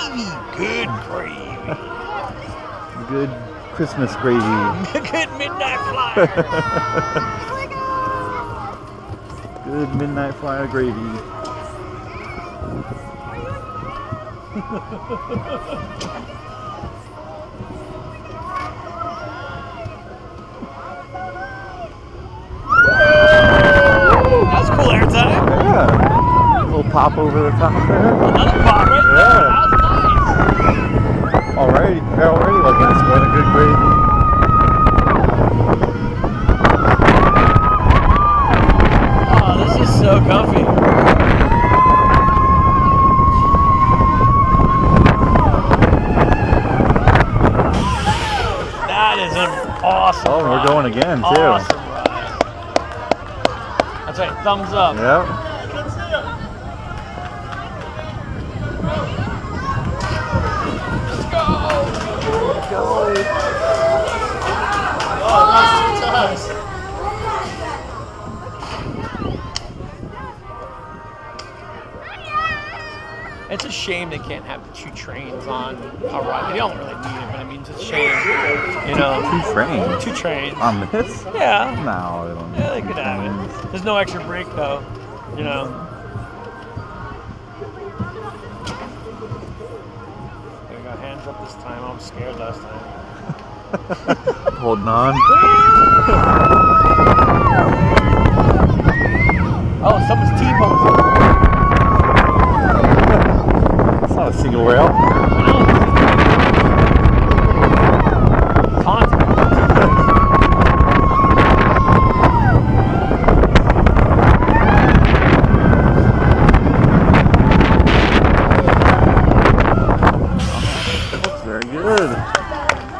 gravy. Good gravy. Good Christmas gravy. Good midnight flyer. Good midnight flyer gravy. That's cool airtime. Yeah. A little pop over the top there. Another pop right there. Yeah. That was nice. Alrighty, like it's more than good gravy. Oh, this is so comfy. That is an awesome Oh, we're ride. going again too. Awesome ride. That's right, thumbs up. Yep. It's a shame they can't have the 2 trains on a ride. They don't really need it, but I mean, it's a shame. You know, 2 trains. 2 trains. On this? Yeah. No, they don't. Yeah, they could have it. There's no extra break though. You know. There we go. Hands up this time. I'm scared last time. Holding on. Oh, someone's T-posing. It's not a single rail. Very good.